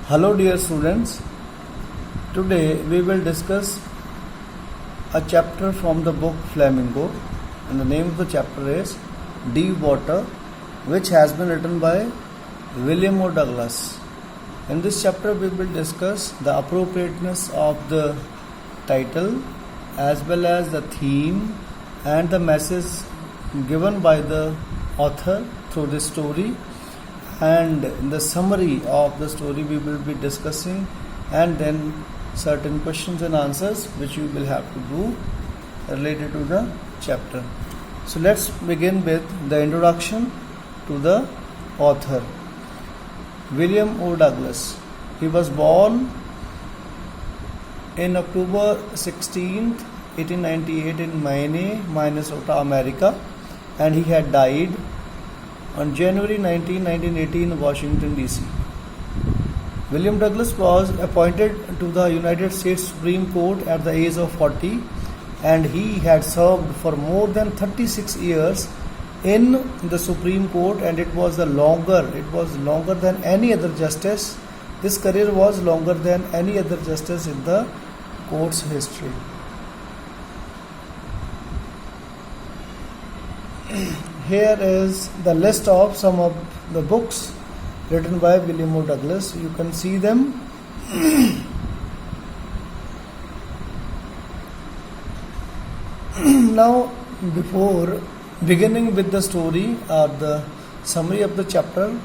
Hello dear students, today we will discuss a chapter from the book Flamingo, and the name of the chapter is Deep Water, which has been written by William O. Douglas. In this chapter we will discuss the appropriateness of the title as well as the theme and the message given by the author through this story, and in the summary of the story we will be discussing, and then certain questions and answers which you will have to do related to the chapter. So let's begin with the introduction to the author. William O. Douglas. He was born in October 16th, 1898 in Maine, Minnesota, America, and he had died on January 19, 1980 in Washington, D.C. William Douglas was appointed to the United States Supreme Court at the age of 40, and he had served for more than 36 years in the Supreme Court, and it was longer than any other justice. This career was longer than any other justice in the court's history. Here is the list of some of the books written by William O. Douglas. You can see them. Now, before beginning with the story or the summary of the chapter,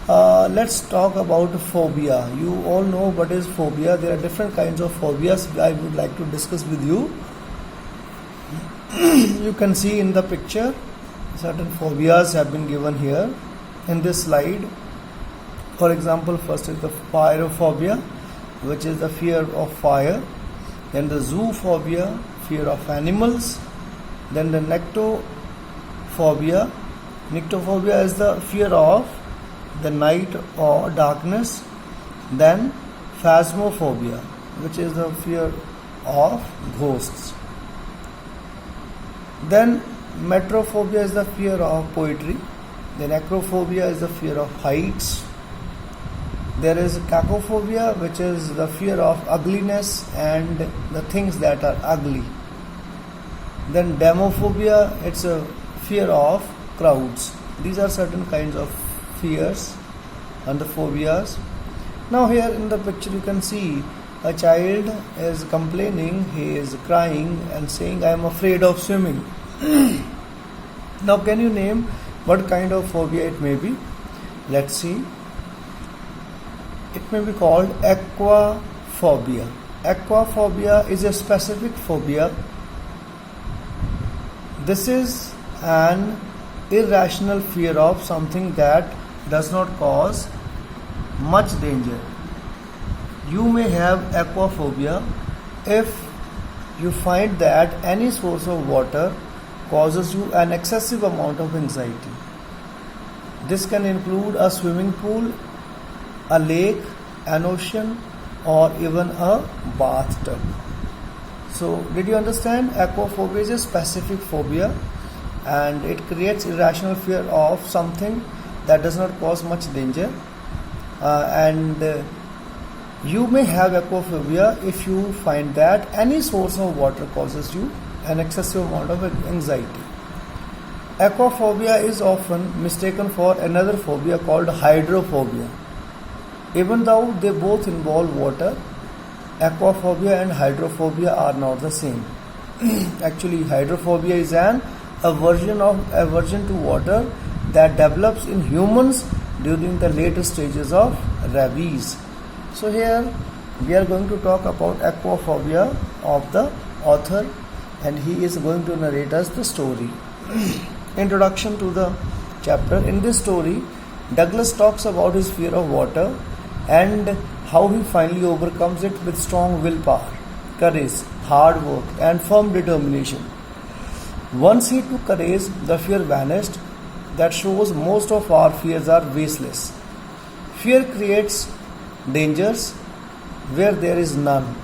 let's talk about phobia. You all know what is phobia. There are different kinds of phobias I would like to discuss with you. You can see in the picture certain phobias have been given here in this slide. For example, first is the pyrophobia, which is the fear of fire. Then the zoophobia, fear of animals. Then the nyctophobia. Nyctophobia is the fear of the night or darkness. Then phasmophobia, which is the fear of ghosts. Then metrophobia is the fear of poetry. Then acrophobia is the fear of heights. There is cacophobia, which is the fear of ugliness and the things that are ugly. Then demophobia, it's a fear of crowds. These are certain kinds of fears and the phobias. Now here in the picture you can see a child is complaining, he is crying and saying, I am afraid of swimming. Now can you name what kind of phobia it may be? Let's see. It may be called aquaphobia. Aquaphobia is a specific phobia. This is an irrational fear of something that does not cause much danger. You may have aquaphobia if you find that any source of water causes you an excessive amount of anxiety. This can include a swimming pool, a lake, an ocean, or even a bathtub. So, did you understand? Aquaphobia is a specific phobia, and it creates irrational fear of something that does not cause much danger. You may have aquaphobia if you find that any source of water causes you an excessive amount of anxiety. Aquaphobia is often mistaken for another phobia called hydrophobia. Even though they both involve water, aquaphobia and hydrophobia are not the same. Actually, hydrophobia is an aversion to water that develops in humans during the later stages of rabies. So here we are going to talk about aquaphobia of the author, and he is going to narrate us the story. Introduction to the chapter. In this story, Douglas talks about his fear of water and how he finally overcomes it with strong willpower, courage, hard work, and firm determination. Once he took courage, the fear vanished. That shows most of our fears are baseless. Fear creates dangers where there is none.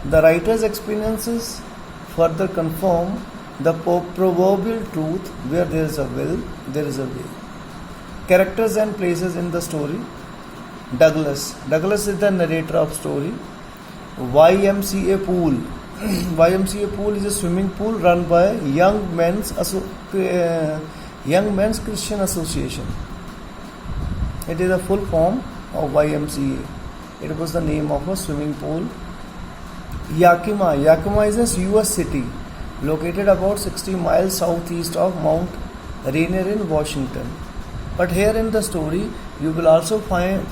The writer's experiences further confirm the proverbial truth: where there is a will, there is a way. Characters and places in the story. Douglas. Douglas is the narrator of story. YMCA pool. YMCA pool is a swimming pool run by Young Men's Christian Association. It is a full form of YMCA. It was the name of a swimming pool. Yakima. Yakima is a US city located about 60 miles southeast of Mount Rainier in Washington. But here in the story, you will also find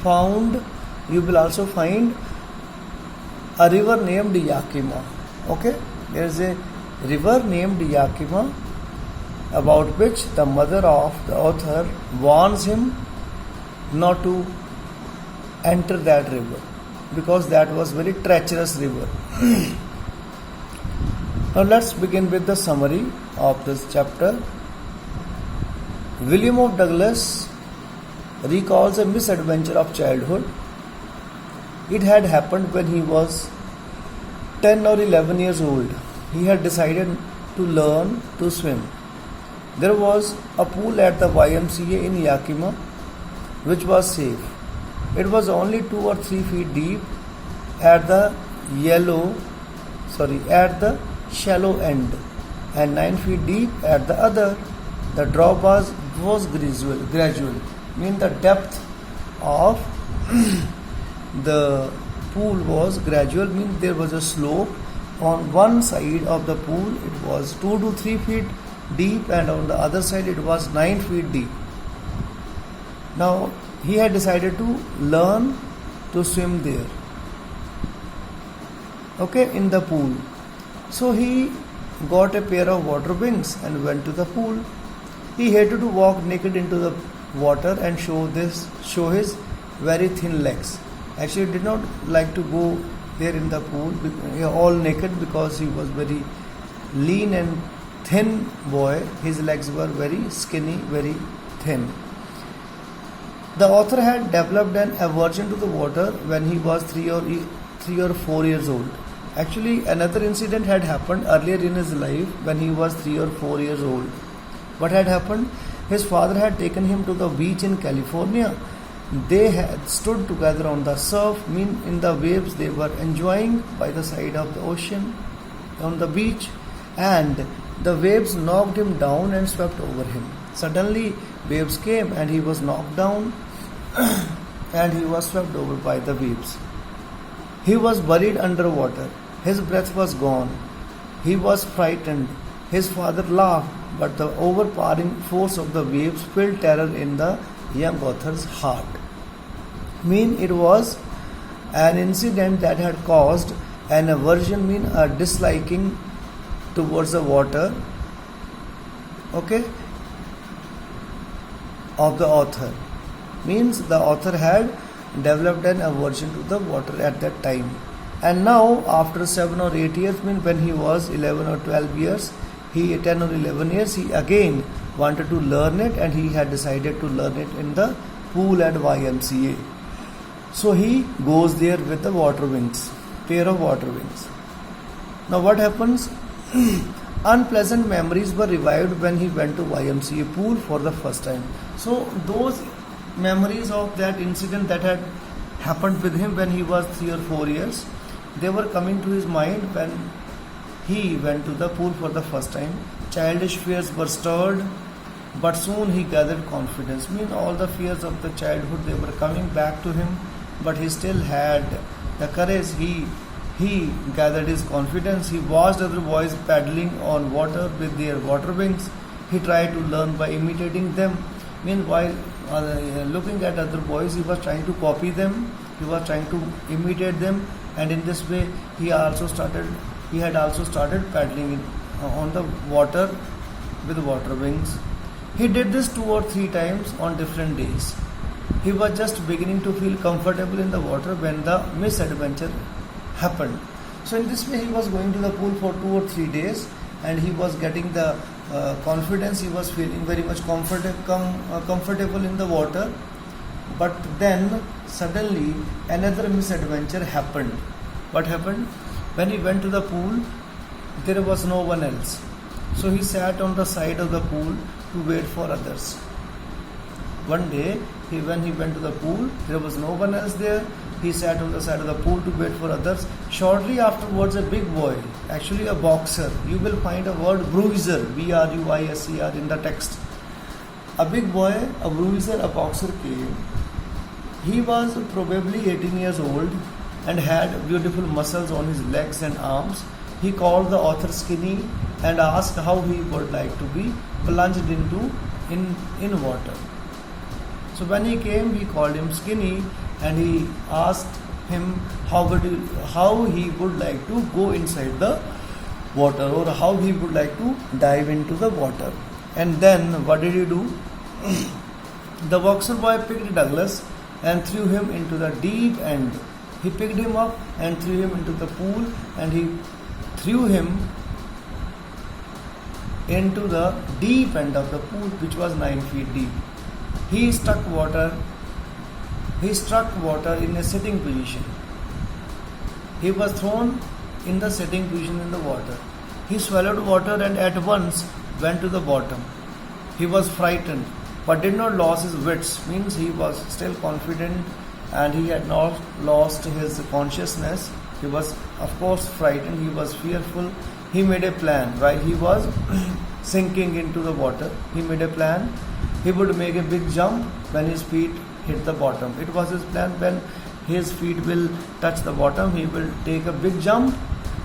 a river named Yakima. Okay, there is a river named Yakima, about which the mother of the author warns him not to enter that river, because that was very treacherous river. Now let's begin with the summary of this chapter. William of Douglas recalls a misadventure of childhood. It had happened when he was 10 or 11 years old. He had decided to learn to swim. There was a pool at the YMCA in Yakima which was safe. It was only 2 or 3 feet deep at the shallow end and 9 feet deep at the other. The drop was gradual. Mean the depth of the pool was gradual. Mean there was a slope. On one side of the pool it was 2 to 3 feet deep, and on the other side it was 9 feet deep. Now he had decided to learn to swim there, in the pool. So he got a pair of water wings and went to the pool. He hated to walk naked into the water and show his very thin legs. Actually, he did not like to go there in the pool all naked, because he was very lean and thin boy. His legs were very skinny, very thin. The author had developed an aversion to the water when he was 3 or 4 years old. Actually, another incident had happened earlier in his life when he was 3 or 4 years old. What had happened? His father had taken him to the beach in California. They had stood together on the surf, in the waves. They were enjoying by the side of the ocean on the beach, and the waves knocked him down and swept over him. Suddenly, waves came and he was knocked down and he was swept over by the waves. He was buried underwater. His breath was gone. He was frightened. His father laughed, but the overpowering force of the waves filled terror in the young author's heart. It was an incident that had caused an aversion, a disliking towards the water, of the author. The author had developed an aversion to the water at that time. And now, after 7 or 8 years, when he was 11 or 12 years, 10 or 11 years, he again wanted to learn it, and he had decided to learn it in the pool at YMCA. So he goes there with the pair of water wings. Now what happens? Unpleasant memories were revived when he went to YMCA pool for the first time. So those memories of that incident that had happened with him when he was 3 or 4 years, they were coming to his mind when he went to the pool for the first time. Childish fears were stirred, but soon he gathered confidence. All the fears of the childhood, they were coming back to him, but he still had the courage. He gathered his confidence. He watched other boys paddling on water with their water wings. He tried to learn by imitating them. Meanwhile, looking at other boys, he was trying to copy them. He was trying to imitate them, and in this way, he had also started paddling on the water with water wings. He did this 2 or 3 times on different days. He was just beginning to feel comfortable in the water when the misadventure happened. So in this way, he was going to the pool for 2 or 3 days, and he was getting the confidence. He was feeling very much comfortable in the water. But then suddenly another misadventure happened. What happened? When he went to the pool, there was no one else. So he sat on the side of the pool to wait for others. One day When he went to the pool, there was no one else there. He sat on the side of the pool to wait for others. Shortly afterwards, a big boy, actually a boxer, you will find a word bruiser, B-R-U-I-S-E-R in the text. A big boy, a bruiser, a boxer came. He was probably 18 years old and had beautiful muscles on his legs and arms. He called the author skinny and asked how he would like to be plunged into in water. So when he came, he called him skinny and he asked him how he would like to go inside the water, or how he would like to dive into the water. And then what did he do? The boxer boy picked Douglas and threw him into the deep end. He picked him up and threw him into the pool, and he threw him into the deep end of the pool, which was 9 feet deep. He struck water in a sitting position. He was thrown in the sitting position in the water. He swallowed water and at once went to the bottom. He was frightened but did not lose his wits, means he was still confident and he had not lost his consciousness. He was of course frightened, he was fearful. He made a plan while he was sinking into the water. He made a plan. He would make a big jump when his feet hit the bottom. It was his plan, when his feet will touch the bottom, he will take a big jump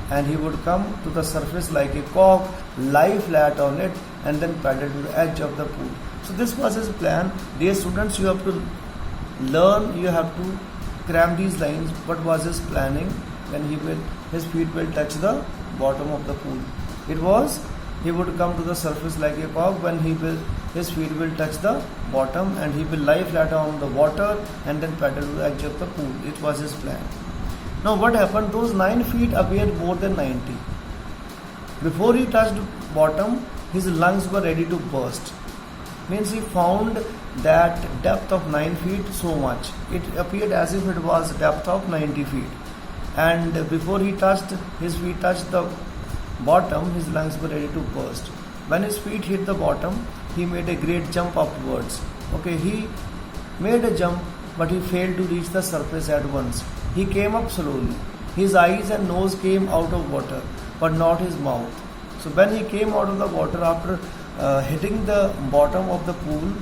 and he would come to the surface like a cock, lie flat on it and then paddle to the edge of the pool. So this was his plan. Dear students, you have to learn, you have to cram these lines. What was his planning when his feet will touch the bottom of the pool? It was, he would come to the surface like a cock when his feet will touch the bottom and he will lie flat on the water and then paddle to the edge of the pool. It was his plan. Now what happened? Those 9 feet appeared more than 90. Before he touched bottom, his lungs were ready to burst. Means he found that depth of 9 feet so much. It appeared as if it was depth of 90 feet. And before his feet touched the bottom, his lungs were ready to burst. When his feet hit the bottom, he made a great jump upwards. Okay, he made a jump, but he failed to reach the surface at once. He came up slowly. His eyes and nose came out of water, but not his mouth. So when he came out of the water after hitting the bottom of the pool,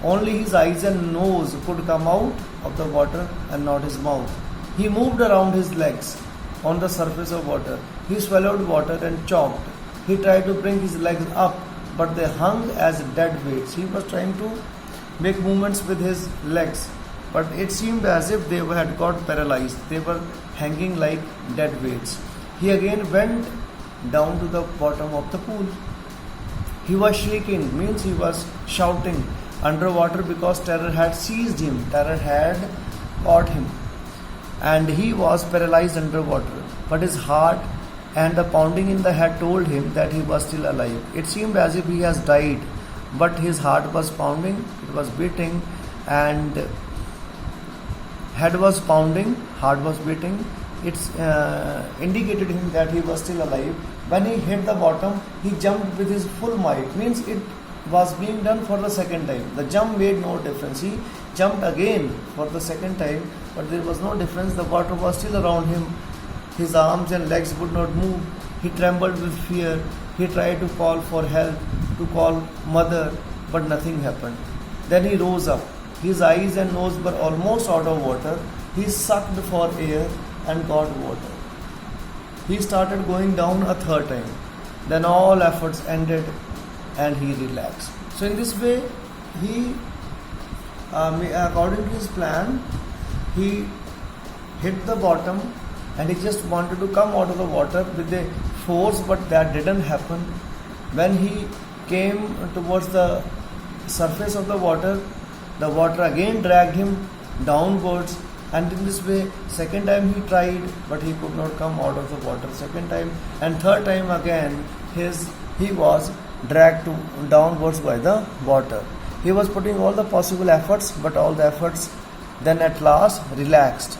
only his eyes and nose could come out of the water and not his mouth. He moved around his legs on the surface of water. He swallowed water and choked. He tried to bring his legs up, but they hung as dead weights. He was trying to make movements with his legs, but it seemed as if they had got paralyzed. They were hanging like dead weights. He again went down to the bottom of the pool. He was shaking, means he was shouting underwater because terror had seized him. Terror had caught him and he was paralyzed underwater. But his heart and the pounding in the head told him that he was still alive. It seemed as if he has died, but his heart was pounding, it was beating, and head was pounding, heart was beating. It indicated him that he was still alive. When he hit the bottom, he jumped with his full might, means it was being done for the second time. The jump made no difference. He jumped again for the second time, but there was no difference. The water was still around him. His arms and legs would not move. He trembled with fear. He tried to call for help, to call mother, but nothing happened. Then he rose up. His eyes and nose were almost out of water. He sucked for air and got water. He started going down a third time. Then all efforts ended and he relaxed. So in this way, he, according to his plan, he hit the bottom and he just wanted to come out of the water with a force, but that didn't happen. When he came towards the surface of the water again dragged him downwards, and in this way second time he tried, but he could not come out of the water. Second time and third time again he was dragged downwards by the water. He was putting all the possible efforts, but all the efforts then at last relaxed.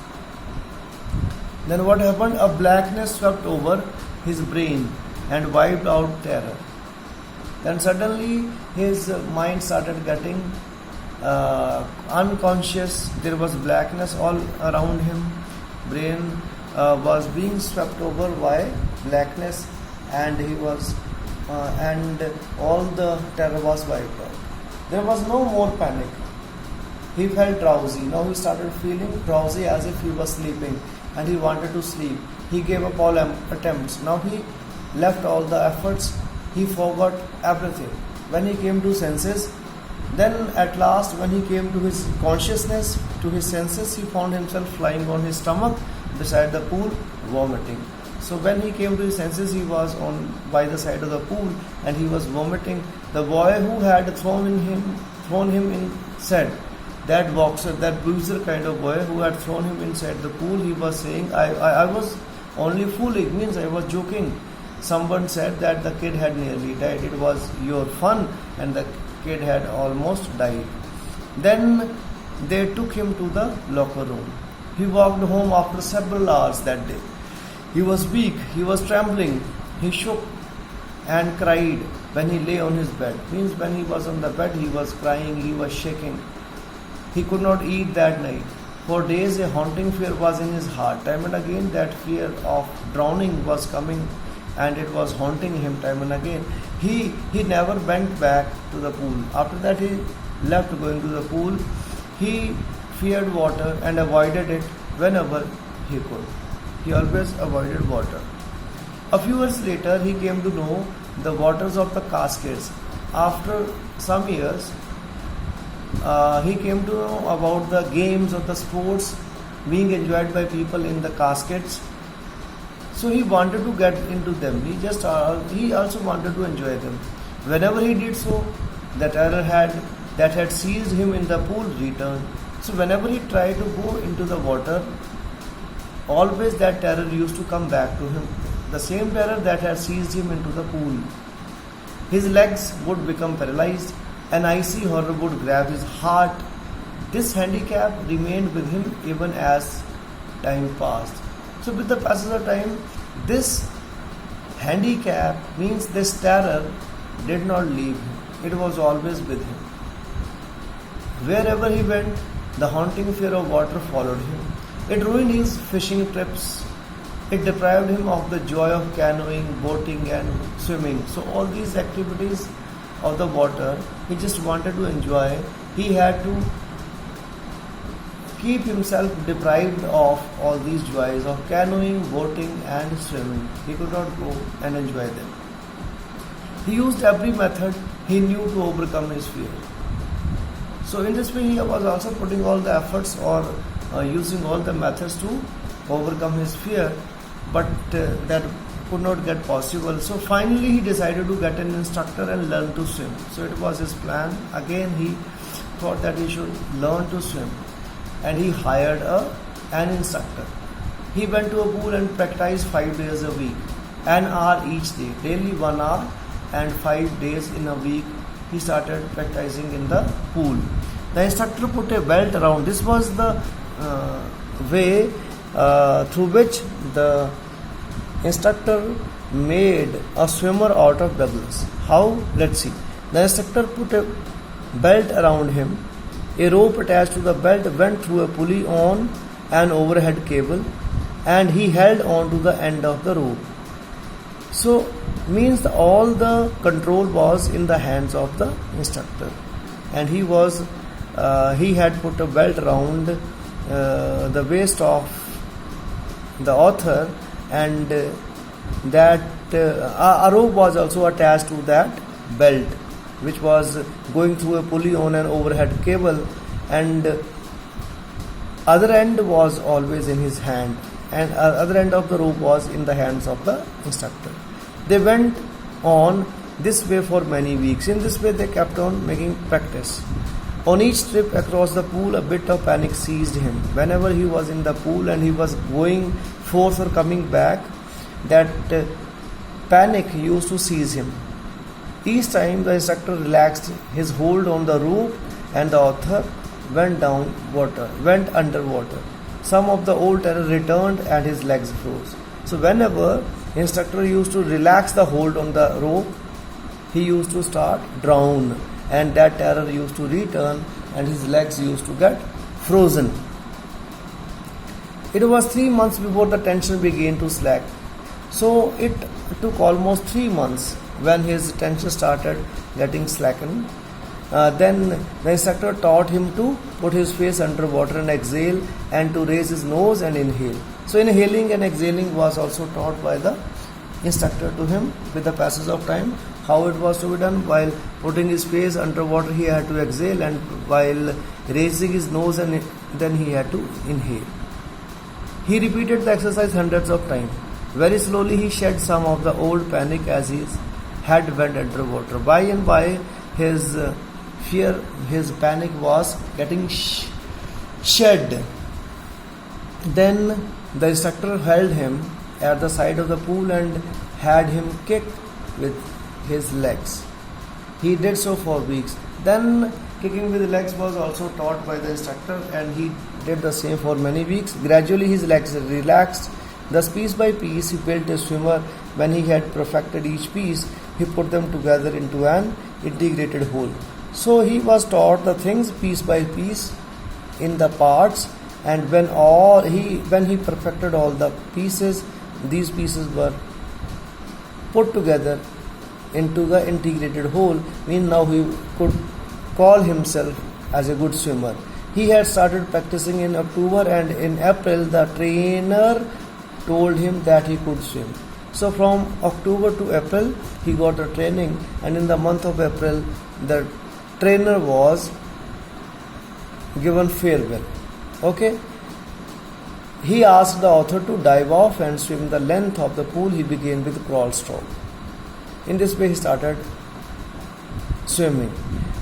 Then what happened? A blackness swept over his brain and wiped out terror. Then suddenly his mind started getting unconscious. There was blackness all around him. Brain was being swept over by blackness, and he was, and all the terror was wiped out. There was no more panic. He felt drowsy. Now he started feeling drowsy as if he was sleeping, and he wanted to sleep. He gave up all attempts. Now he left all the efforts. He forgot everything. When he came to senses, then at last when he came to his consciousness, to his senses, he found himself lying on his stomach beside the pool, vomiting. So when he came to his senses, he was on by the side of the pool and he was vomiting. The boy who had thrown him in said, that boxer, that bruiser kind of boy who had thrown him inside the pool, he was saying, I was only fooling, means I was joking. Someone said that the kid had nearly died. It was your fun, and the kid had almost died. Then they took him to the locker room. He walked home after several hours that day. He was weak, he was trembling, he shook and cried when he lay on his bed. Means when he was on the bed, he was crying, he was shaking. He could not eat that night. For days a haunting fear was in his heart. Time and again that fear of drowning was coming, and it was haunting him time and again. He never went back to the pool. After that he left going to the pool. He feared water and avoided it whenever he could. He always avoided water. A few years later he came to know the waters of the Cascades. After some years he came to know about the games of the sports being enjoyed by people in the Cascades. So he wanted to get into them. He also wanted to enjoy them. Whenever he did so, the terror that had seized him in the pool returned. So whenever he tried to go into the water, always that terror used to come back to him. The same terror that had seized him into the pool. His legs would become paralyzed. An icy horror would grab his heart. This handicap remained with him even as time passed. So with the passage of time, this handicap means this terror did not leave him. It was always with him. Wherever he went, the haunting fear of water followed him. It ruined his fishing trips. It deprived him of the joy of canoeing, boating and swimming. So all these activities of the water, he just wanted to enjoy. He had to keep himself deprived of all these joys of canoeing, boating and swimming. He could not go and enjoy them. He used every method he knew to overcome his fear. So in this way he was also putting all the efforts or using all the methods to overcome his fear, but that could not get possible. So finally he decided to get an instructor and learn to swim. So it was his plan. Again he thought that he should learn to swim, and he hired an instructor. He went to a pool and practiced 5 days a week, an hour each day, daily 1 hour, and 5 days in a week he started practicing in the pool. The instructor put a belt around. This was the way through which the instructor made a swimmer out of Douglas. How? Let's see. The instructor put a belt around him. A rope attached to the belt went through a pulley on an overhead cable, and he held on to the end of the rope. So means all the control was in the hands of the instructor, and he had put a belt around the waist of the author, and that a rope was also attached to that belt, which was going through a pulley on an overhead cable, and other end was always in his hand, and other end of the rope was in the hands of the instructor. They went on this way for many weeks. In this way they kept on making practice. On each trip across the pool, a bit of panic seized him. Whenever he was in the pool and he was going forth or coming back, that panic used to seize him. Each time the instructor relaxed his hold on the rope and the author went underwater. Some of the old terror returned and his legs froze. So whenever the instructor used to relax the hold on the rope, he used to start drown, and that terror used to return and his legs used to get frozen. It was 3 months before the tension began to slack. So it took almost 3 months when his tension started getting slackened. Then the instructor taught him to put his face under water and exhale, and to raise his nose and inhale. So inhaling and exhaling was also taught by the instructor to him. With the passage of time, how it was to be done: while putting his face under water he had to exhale, and while raising his nose and then he had to inhale. He repeated the exercise hundreds of times. Very slowly he shed some of the old panic as his head went under water. By and by his fear, his panic was getting shed. Then the instructor held him at the side of the pool and had him kick with his legs. He did so for weeks. Then kicking with the legs was also taught by the instructor, and he did the same for many weeks. Gradually his legs relaxed. Thus, piece by piece, he built a swimmer. When he had perfected each piece, he put them together into an integrated whole. So he was taught the things piece by piece in the parts, and when he perfected all the pieces, these pieces were put together into the integrated whole. Mean now he could call himself as a good swimmer. He had started practicing in October, and in April the trainer told him that he could swim. So from October to April he got a training, and in the month of April the trainer was given farewell. Okay. He asked the author to dive off and swim the length of the pool. He began with crawl stroke. In this way he started swimming.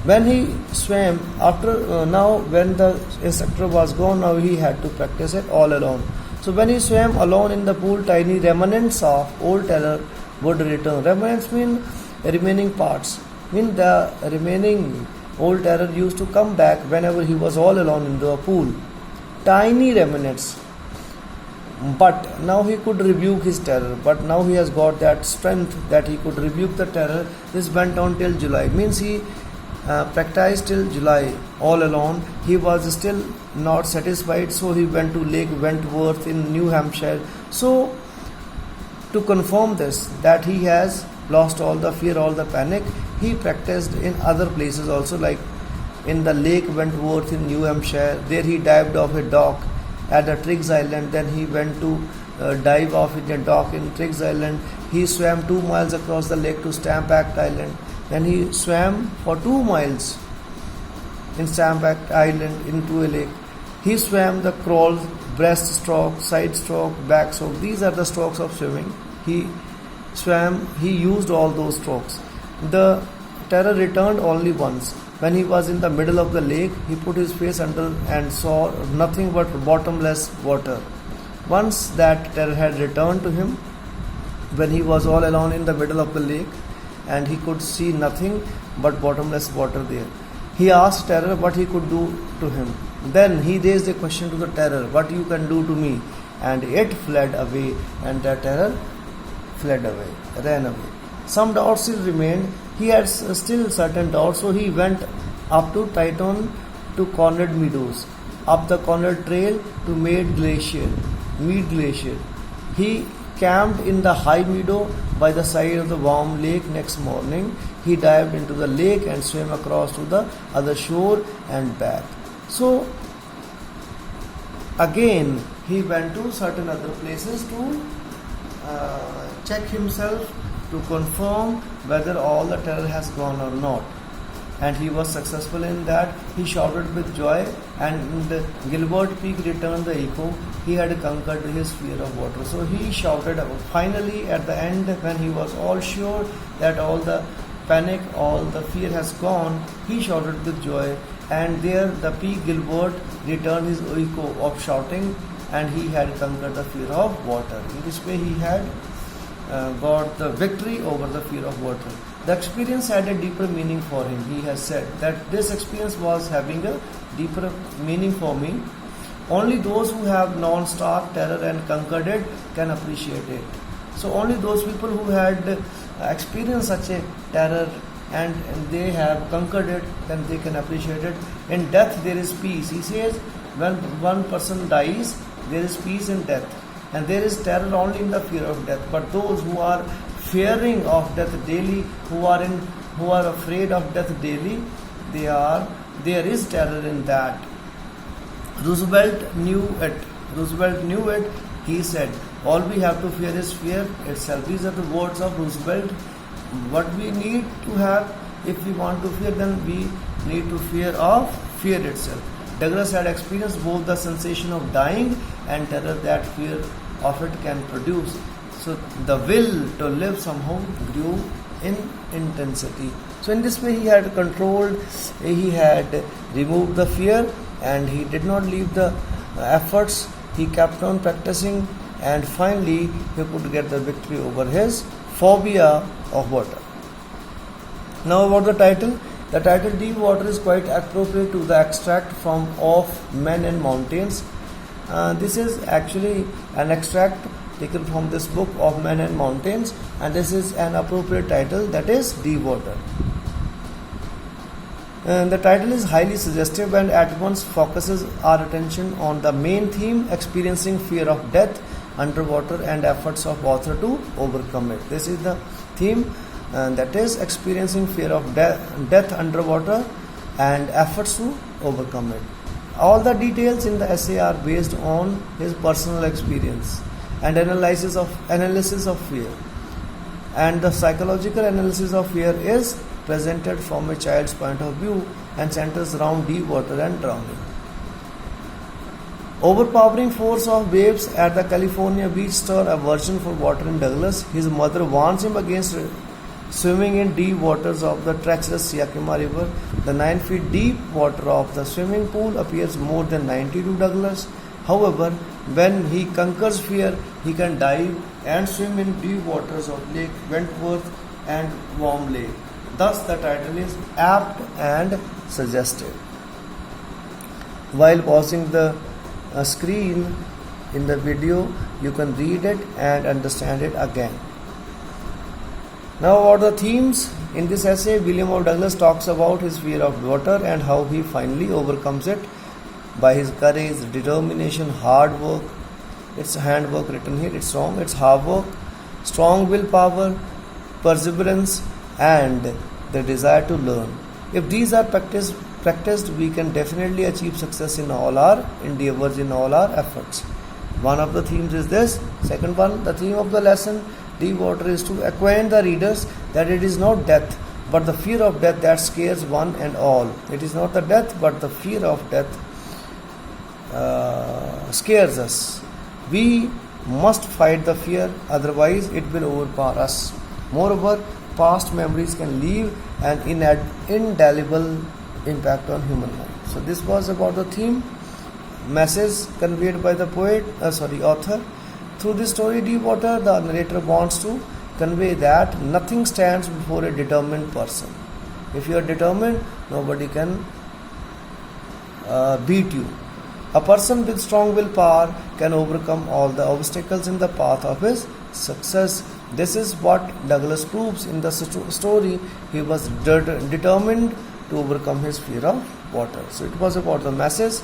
When he swam, when the instructor was gone, now he had to practice it all alone. So when he swam alone in the pool, tiny remnants of old terror would return. Remnants mean remaining parts. Mean the remaining old terror used to come back whenever he was all alone in the pool. Tiny remnants. But now he could rebuke his terror. But now he has got that strength that he could rebuke the terror. This went on till July. Means he practiced till July all alone. He was still not satisfied, so he went to Lake Wentworth in New Hampshire. So to confirm this, that he has lost all the fear, all the panic, he practiced in other places also, like in the Lake Wentworth in New Hampshire. There he dived off a dock at the Triggs Island. Then he went to dive off in a dock in Triggs Island. He swam 2 miles across the lake to Stampact Island. Then he swam for 2 miles in Stampact Island into a lake. He swam the crawl, breaststroke, side stroke, back stroke. These are the strokes of swimming. He used all those strokes. The terror returned only once. When he was in the middle of the lake, he put his face under and saw nothing but bottomless water. Once that terror had returned to him, when he was all alone in the middle of the lake, and he could see nothing but bottomless water there. He asked terror what he could do to him. Then he raised a question to the terror, what you can do to me? And it fled away, and the terror ran away. Some doubts still remained. He had still certain doubts, so he went up to Triton to Conrad Meadows, up the Conrad Trail to Mead Glacier. He camped in the high meadow by the side of the warm lake. Next morning, he dived into the lake and swam across to the other shore and back. So, again, he went to certain other places to check himself, to confirm whether all the terror has gone or not. And he was successful in that. He shouted with joy, and Gilbert Peak returned the echo. He had conquered his fear of water. So he shouted finally at the end, when he was all sure that all the panic, all the fear has gone, he shouted with joy, and there the Peak Gilbert returned his echo of shouting, and he had conquered the fear of water. In this way he had got the victory over the fear of water. The experience had a deeper meaning for him. He has said that this experience was having a deeper meaning for me. Only those who have known stark terror and conquered it can appreciate it. So only those people who had experienced such a terror and they have conquered it, then they can appreciate it. In death there is peace. He says when one person dies, there is peace in death, and there is terror only in the fear of death. But those who are fearing of death daily, who are afraid of death daily, there is terror in that. Roosevelt knew it. He said, all we have to fear is fear itself. These are the words of Roosevelt. What we need to have, if we want to fear, then we need to fear of fear itself. Douglas had experienced both the sensation of dying and terror that fear of it can produce. So the will to live somehow grew in intensity. So in this way he had controlled, he had removed the fear, and he did not leave the efforts. He kept on practicing, and finally he could get the victory over his phobia of water. Now about the title. The title Deep Water is quite appropriate to the extract from Of Men and Mountains. This is actually an extract taken from this book Of Men and Mountains, and this is an appropriate title, that is Deep Water. And the title is highly suggestive and at once focuses our attention on the main theme, experiencing fear of death underwater and efforts of author to overcome it. This is the theme, and that is experiencing fear of death underwater and efforts to overcome it. All the details in the essay are based on his personal experience and analysis of fear. And the psychological analysis of fear is presented from a child's point of view and centers around deep water and drowning. Overpowering force of waves at the California beach stir aversion for water in Douglas. His mother warns him against swimming in deep waters of the treacherous Yakima River. The 9 feet deep water of the swimming pool appears more than 90 to Douglas. However, when he conquers fear, he can dive and swim in deep waters of Lake Wentworth and Warm Lake. Thus, the title is apt and suggestive. While pausing the screen in the video, you can read it and understand it again. Now about the themes. In this essay, William O. Douglas talks about his fear of water and how he finally overcomes it by his courage, determination, hard work. It's handwork written here, it's wrong, it's hard work, strong willpower, perseverance, and the desire to learn. If these are practiced, we can definitely achieve success in all our endeavors, in all our efforts. One of the themes is this. Second one, the theme of the lesson, Deep Water, is to acquaint the readers that it is not death, but the fear of death that scares one and all. It is not the death, but the fear of death scares us. We must fight the fear, otherwise it will overpower us. Moreover, past memories can leave an indelible impact on human life. So this was about the theme, message conveyed by the author. Through this story, Deep Water, the narrator wants to convey that nothing stands before a determined person. If you are determined, nobody can beat you. A person with strong willpower can overcome all the obstacles in the path of his success. This is what Douglas proves in the story. He was determined to overcome his fear of water. So it was about the message.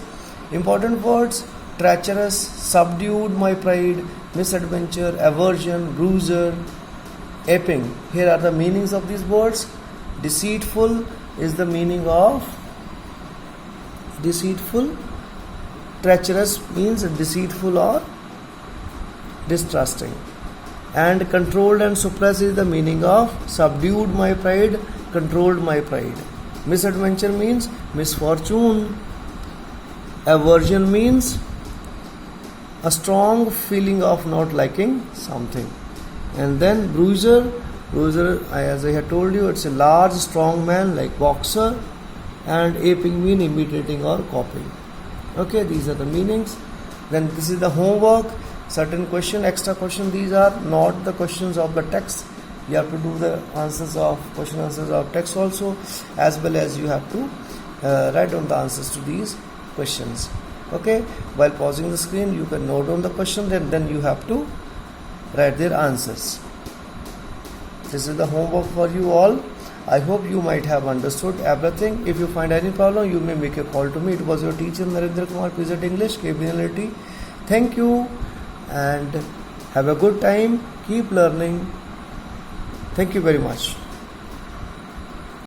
Important words: treacherous, subdued my pride, misadventure, aversion, bruiser, aping. Here are the meanings of these words. Deceitful is the meaning of deceitful. Treacherous means deceitful or distrusting. And controlled and suppressed is the meaning of subdued my pride, controlled my pride. Misadventure means misfortune. Aversion means a strong feeling of not liking something. And then bruiser, as I had told you, it's a large strong man like boxer. And aping mean imitating or copying. Okay, these are the meanings. Then this is the homework. Certain question, extra question. These are not the questions of the text. You have to do the answers of text also, as well as you have to write down the answers to these questions. Okay, while pausing the screen, you can note down the question, and then you have to write their answers. This is the homework for you all. I hope you might have understood everything. If you find any problem, you may make a call to me. It was your teacher Narendra Kumar, PZ English, KBNLT. Thank you and have a good time. Keep learning. Thank you very much.